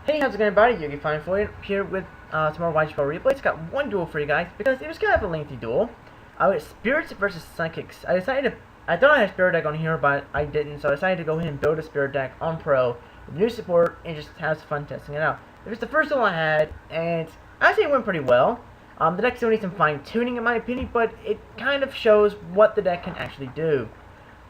Hey, how's it going, everybody? YGOPro for you here with some more YGOPro replays. Got one duel for you guys because it was kind of a lengthy duel. It's Spirits versus Psychics. I thought I had a Spirit deck on here, but I didn't, so I decided to go ahead and build a Spirit deck on Pro with new support and just have some fun testing it out. It was the first duel I had, and I think it went pretty well. The deck still needs some fine tuning in my opinion, but it kind of shows what the deck can actually do.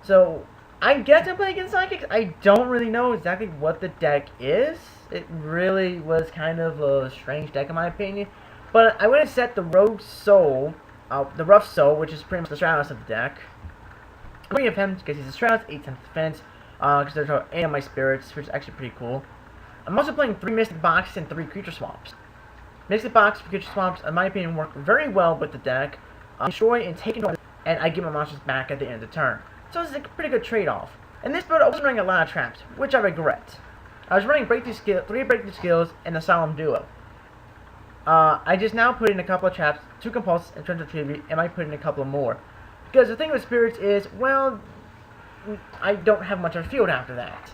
So I guess I'm playing against Psychics. I don't really know exactly what the deck is. It really was kind of a strange deck in my opinion. But I went and set the Rogue Soul, the Rough Soul, which is pretty much the Stratos of the deck. I'm going to him because he's a Stratos, 8/10 defense, because there's 8 of my Spirits, which is actually pretty cool. I'm also playing 3 Mystic Boxes and 3 Creature Swaps. Mystic Box and Creature Swaps, in my opinion, work very well with the deck. Destroy and take control, and I get my monsters back at the end of the turn. So it's a pretty good trade-off. In this build, I wasn't running a lot of traps, which I regret. I was running 3 breakthrough skills, and a Solemn Duo. I just now put in a couple of traps, 2 compulses, and Trend of Tribute, and I put in a couple more. Because the thing with Spirits is, well, I don't have much of a field after that.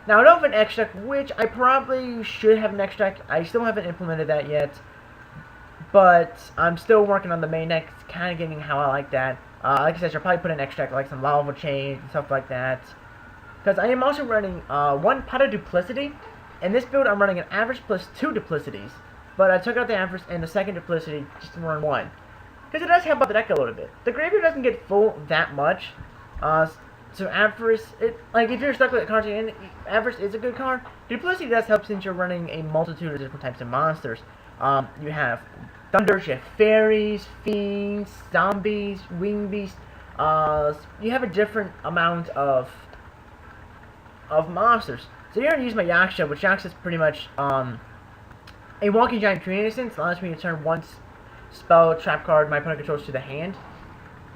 Now, I don't have an X deck, which I probably should have an X deck. I still haven't implemented that yet. But I'm still working on the main deck, kind of getting how I like that. Like I said, I'll probably put an X deck, like some Lava Chains and stuff like that. Because I am also running 1 pot of Duplicity. In this build, I'm running an average plus 2 Duplicities. But I took out the average and the second Duplicity just to run 1. Because it does help out the deck a little bit. The graveyard doesn't get full that much. So average, like if you're stuck with a card in, average is a good card. Duplicity does help since you're running a multitude of different types of monsters. You have Thunders, you have Fairies, Fiends, Zombies, Wing Beasts. You have a different amount of monsters. So you're going to use my Yaksha, which Yaksha is pretty much a walking giant tree in a sense. Allows me to turn 1 spell trap card my opponent controls to the hand.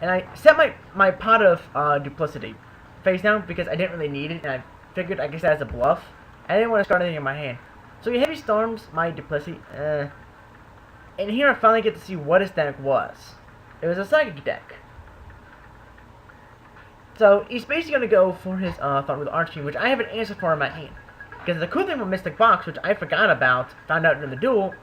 And I set my pot of Duplicity face down because I didn't really need it, and I figured I guess that as a bluff. I didn't want to start anything in my hand. So he Heavy Storms my Duplicity, and here I finally get to see what his deck was. It was a Psychic deck. So he's basically going to go for his Thought with Archfiend, which I have an answer for in my hand. Because the cool thing with Mystic Box, which I forgot about, found out during the duel,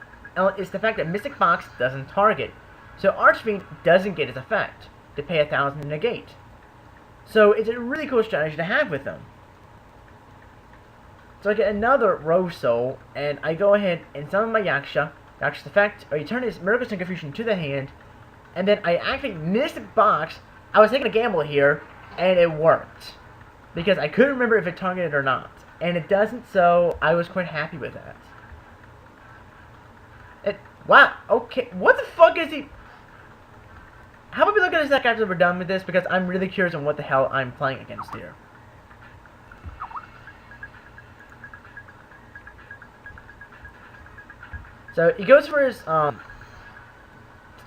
is the fact that Mystic Box doesn't target. So Archfiend doesn't get its effect to pay 1,000 to negate. So it's a really cool strategy to have with them. So I get another Rogue Soul, and I go ahead and summon my Yaksha. Yaksha's effect, or you turn his Miracle Stone Confusion to the hand, and then I activate Mystic Box. I was taking a gamble here, and it worked. Because I couldn't remember if it targeted or not. And it doesn't, so I was quite happy with that. Wow, okay, what the fuck is he... How about we look at this deck after we're done with this, because I'm really curious on what the hell I'm playing against here. So he goes for his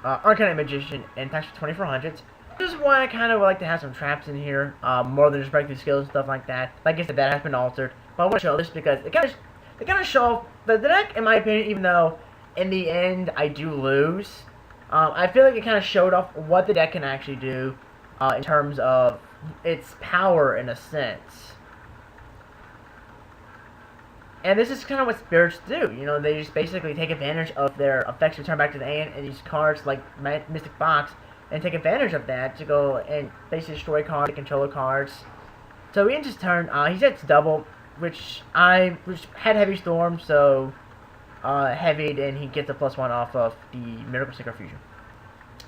Arcanite Magician and attacks for 2400. This is why I kind of like to have some traps in here, more than just breakthrough skills and stuff like that. Like I said, that has been altered, but I want to show this because it kind of show off the deck, in my opinion. Even though in the end I do lose, I feel like it kind of showed off what the deck can actually do in terms of its power, in a sense. And this is kind of what Spirits do. You know, they just basically take advantage of their effects return back to the hand and use cards like Mystic Box and take advantage of that to go and basically destroy cards, controller cards. So he ends his turn. He sets double, which had Heavy Storm, so heavied, and he gets a +1 off of the Miracle Sticker Fusion.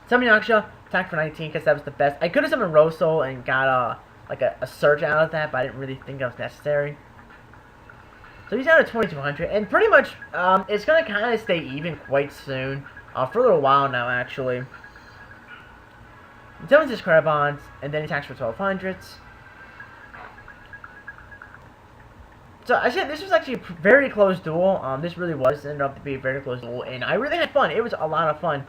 Summon Yaksha, attack for 19 because that was the best. I could have summoned Rogue Soul and got like a surge out of that, but I didn't really think that was necessary. So he's down to 2200, and pretty much it's going to kind of stay even quite soon, for a little while now actually. He summons his Crabons, and then he attacks for 1200. So I said this was actually a very close duel. This really was ended up to be a very close duel, and I really had fun. It was a lot of fun.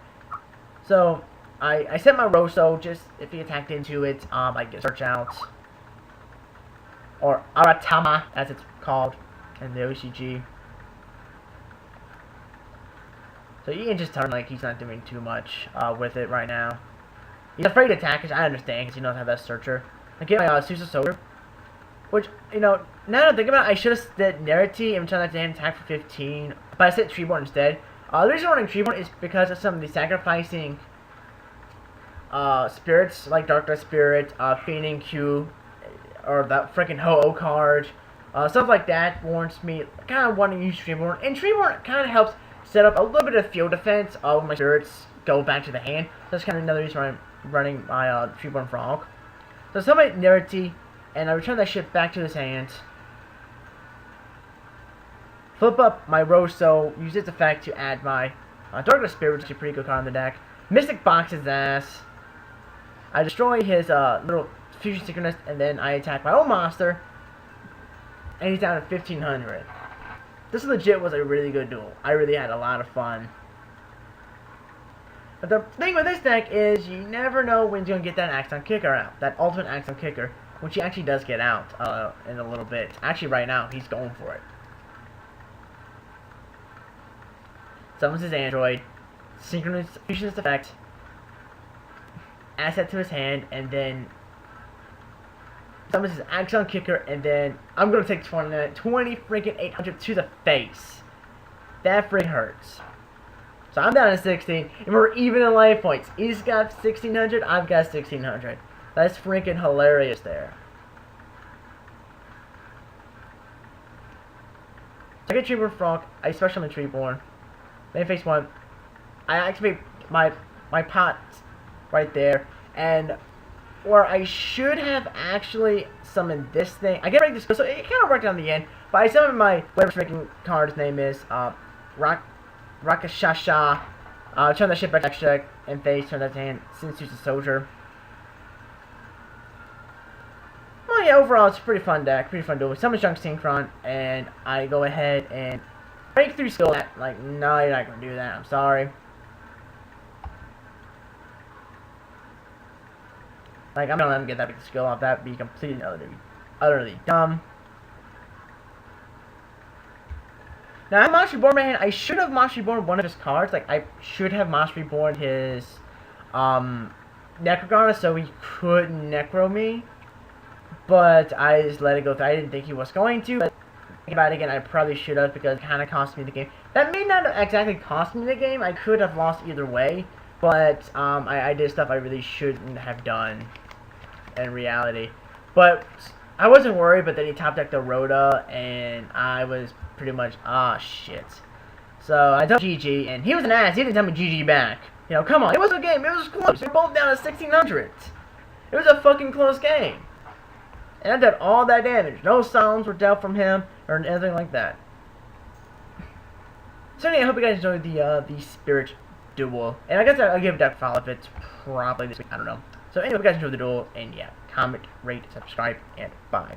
So I set my Rosso, just if he attacked into it, I get search out, or Aratama as it's called in the OCG. So you can just turn like he's not doing too much with it right now. He's afraid to attack, which I understand, because he doesn't have that searcher. I get my Susa Soldier. Which, you know, now that I think about it, I should have said Nerity and turned that to him attack for 15, but I said Treeborn instead. The reason I'm running Treeborn is because of some of the sacrificing spirits, like Dark Spirit, Feigning Q, or that freaking Ho-Oh card. Stuff like that warrants me kind of wanting to use Treeborn, and Treeborn kind of helps set up a little bit of field defense when my spirits go back to the hand. That's kind of another reason why I'm running my Treeborn Frog. So somebody Nerity, and I return that shit back to his hand. Flip up my Rosso, use its effect to add my Dark Spirit, which is a pretty good card on the deck. Mystic Box his ass. I destroy his little Fusion Synchronist, and then I attack my own monster. And he's down to 1500. This legit was a really good duel. I really had a lot of fun. But the thing with this deck is you never know when he's going to get that Axon Kicker out. That ultimate Axon Kicker, which he actually does get out in a little bit. Actually, right now, he's going for it. Summons his Android. Synchronous Fusionist effect. Asset to his hand, and then summons his Axon Kicker, and then I'm gonna take 20 freaking 800 to the face. That freaking hurts. So I'm down to 16, and we're even in life points. He's got 1600, I've got 1600. That's freaking hilarious there. So I get Treeborn Frog, I special summon Treeborn. Main phase 1. I activate my pot right there, and or I should have actually summoned this thing. I get ready to go, so it kind of worked out in the end. But I summoned my whatever freaking card's name is, Rakashasha. Turn that shit back to extra and face. Turn that to hand. Since he's a soldier. Well, yeah, overall it's a pretty fun deck, pretty fun duel. Summon Junk Synchron, and I go ahead and break through skill. Like, no, you're not gonna do that. I'm sorry. Like, I'm not gonna let him get that big skill off. That'd be completely utterly dumb. Now, I'm Monster Reborn, man. I should have Monster Reborn one of his cards. Like, I should have Monster Reborn his Necrogarna so he could Necro me. But I just let it go through. I didn't think he was going to. But thinking about it again, I probably should have because it kind of cost me the game. That may not have exactly cost me the game. I could have lost either way. But I did stuff I really shouldn't have done in reality. But I wasn't worried, but then he top decked the Rhoda, and I was pretty much, shit. So I told GG, and he was an ass. He didn't tell me GG back. You know, come on. It was a game. It was close. We're both down to 1600. It was a fucking close game. And I did all that damage. No sounds were dealt from him, or anything like that. So anyway, I hope you guys enjoyed the Spirit duel. And I guess I'll give that a follow if it's probably this week. I don't know. So anyway, if you guys enjoyed the duel, and yeah, comment, rate, subscribe, and bye.